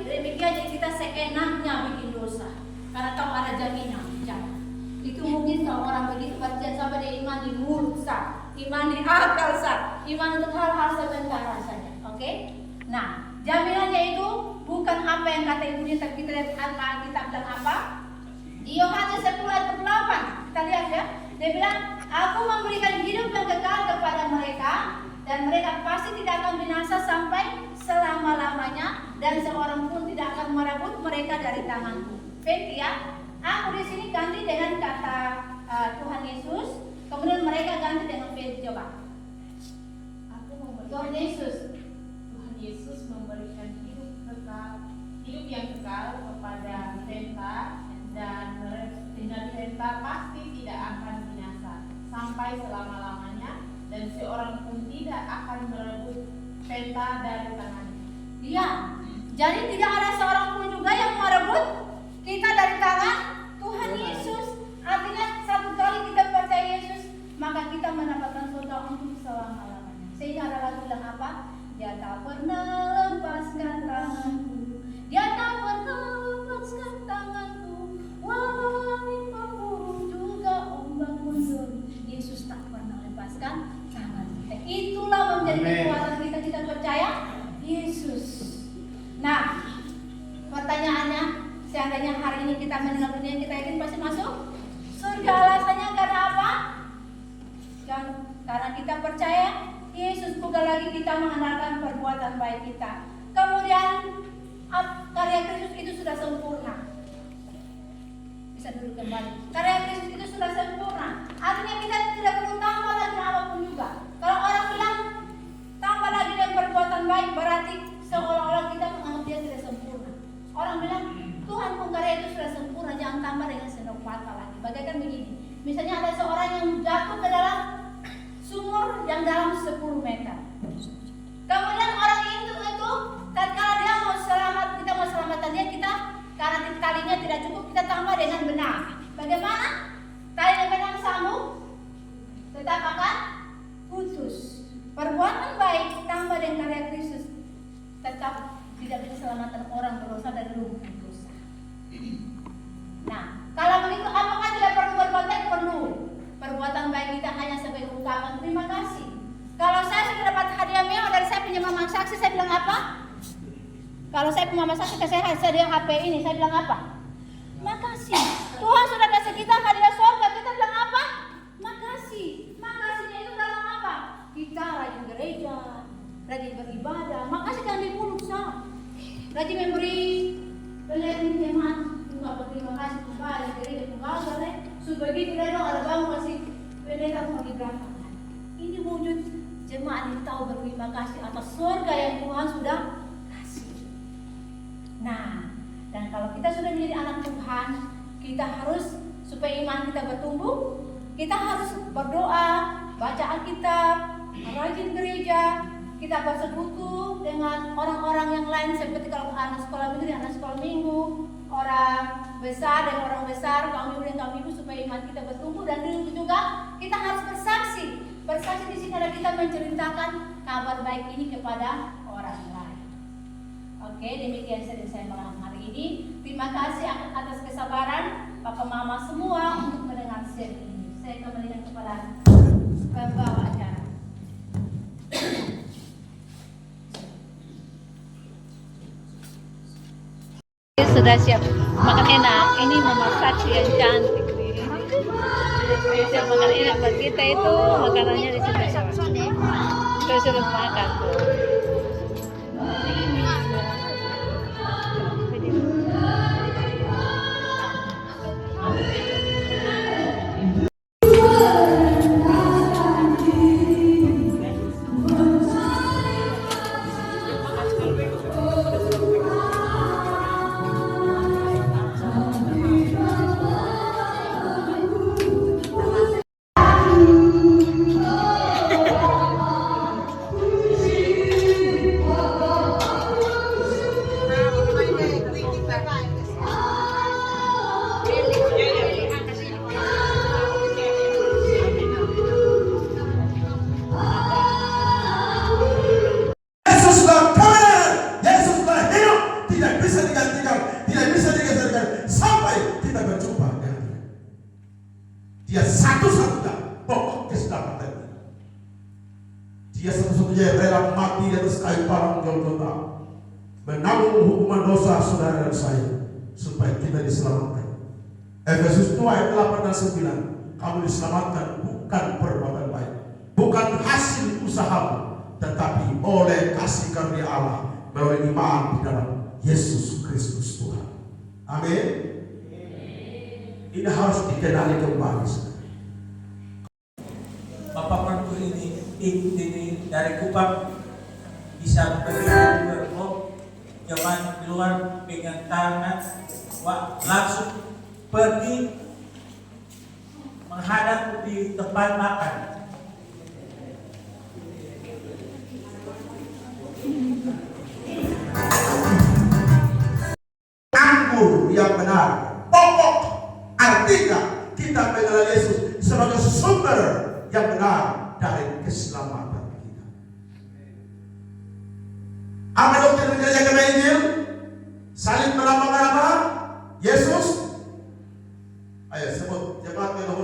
demikian kita seenaknya bikin dosa. Karena tahu ada jaminan. Jangan. Itu mungkin kalau orang begitu percaya sampai dia iman di mulut sah, iman di akal sah, iman untuk hal-hal sebentar saja. Oke? Nah, jaminannya itu bukan apa yang kata ibunya, tapi kita lihat Alkitab bilang apa? Di Yohanes 10 ayat 8 kita lihat ya. Dia bilang, aku memberikan hidup yang kekal kepada mereka, dan mereka pasti tidak akan binasa sampai selama-lamanya, dan seorang pun tidak akan merebut mereka dari tanganku. Baik ya, aku di sini ganti dengan kata Tuhan Yesus, kemudian mereka ganti dengan faith. Coba. Tuhan Yesus memberikan hidup yang kekal kepada Venta, dan Venta pasti tidak akan binasa sampai selama-lamanya, dan seorang pun tidak akan merebut Venta dari tangannya. Iya, jadi tidak ada seorang pun juga yang merebut kita dari tangan Tuhan Yesus. Artinya satu kali kita percaya Yesus, maka kita mendapatkan surga untuk selama-lamanya. Sehingga ada lagu bilang apa? Dia tak pernah lepaskan tanganku, dia tak pernah lepaskan tanganku, walau langit memburuk juga ombak menggulung. Yesus tak pernah lepaskan tangan kita. Itulah menjadi kekuatan kita percaya Yesus. Nah, pertanyaannya, seandainya hari ini kita meninggal dunia, kita yakin pasti masuk surga. Alasannya karena apa? Karena kita percaya Yesus. Bukan lagi kita mengandalkan perbuatan baik kita. Kemudian karya Kristus itu sudah sempurna. Bisa duduk kembali. Karya Kristus itu sudah sempurna. Artinya kita tidak perlu tambah lagi apapun juga. Kalau orang bilang tambah lagi dengan perbuatan baik, berarti seolah-olah kita menganggap dia tidak sempurna. Orang bilang Tuhan pun karya itu sudah sempurna, jangan tambah dengan sendok mata lagi. Bagaikan begini, misalnya ada seorang yang jatuh ke dalam sumur yang dalam 10 meter. Kemudian orang itu tatkala dia mau selamat, kita mau selamatkan dia, kita karena talinya tidak cukup, kita tambah dengan benang. Bagaimana? Tali dengan benang sambung tetap akan putus. Perbuatan baik tambah dengan karya Kristus tetap tidak bisa selamatkan orang berdosa dari lumpuh dosa. Nah, kalau begitu apakah tidak perlu berbuat baik? Perlu. Perbuatan baik kita hanya sebagai ungkapan terima kasih. Kalau saya sudah dapat hadiah mewah dari saya punya mama saksi, saya bilang apa? Kalau saya punya mama saksi, saya hadiah HP ini, saya bilang apa? Makasih. Tuhan sudah kasih kita hadiah surga, kita bilang apa? Makasih. Makasihnya itu dalam apa? Kita rajin gereja, rajin beribadah. Makasih kan di mulut sah. Rajin memberi belajar teman. Enggak berterima kasih kepada gereja tunggal deh. Sebegitu deh dong ada bangun masih pendeta mau diberangkatkan. Ini wujud jemaat yang tahu berterima kasih atas surga yang Tuhan sudah kasih. Nah, dan kalau kita sudah menjadi anak Tuhan, kita harus supaya iman kita bertumbuh, kita harus berdoa, baca Alkitab, rajin gereja, kita bersekutu dengan orang-orang yang lain seperti kalau anak sekolah minggu, orang besar dan orang besar, kaum ibu dan kaum ibu, supaya iman kita bertumbuh. Dan itu juga kita harus bersaksi. Bersaksi di sini adalah kita menceritakan kabar baik ini kepada orang lain. Oke, demikian saya malam hari ini. Terima kasih atas kesabaran Papa Mama semua untuk mendengar share ini. Saya kembalikan kepada pembawa acara. Sudah siap makan enak. Ini mama saksi yang cantik nih. Siap makan enak buat kita itu makanannya di sini. Kita suruh makan tuh. Yesus rela mati di atas kayu parang Golgota, menanggung hukuman dosa saudara dan saya, supaya kita diselamatkan. Efesus 2 ayat 8 dan 9, kamu diselamatkan bukan perbuatan baik, bukan hasil usahamu, tetapi oleh kasih karunia Allah melalui iman di dalam Yesus Kristus Tuhan. Amin. Ini harus dikenali kembali. Bapak Mantu ini dari Kupang bisa pergi berkok, jangan keluar pegang tangan, langsung pergi menghadap di tempat makan. Anggur yang benar, pokok artinya kita mengenal Yesus sebagai sumber yang benar dari keselamatan kita. Apa doktrin gereja agama Injil? Salib melambangkan apa? Yesus. Ayo sebut jemaat yang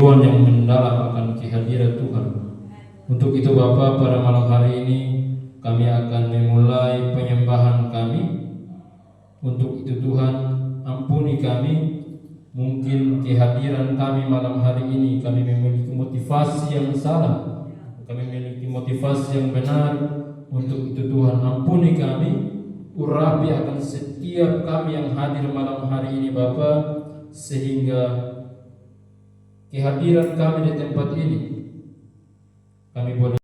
Tuhan yang mendalam akan kehadiran Tuhan. Untuk itu Bapa, pada malam hari ini kami akan memulai penyembahan kami. Untuk itu Tuhan, ampuni kami. Mungkin kehadiran kami malam hari ini kami memiliki motivasi yang salah, kami memiliki motivasi yang benar. Untuk itu Tuhan, ampuni kami. Urapi akan setiap kami yang hadir malam hari ini Bapa, sehingga kehadiran kami di tempat ini kami boleh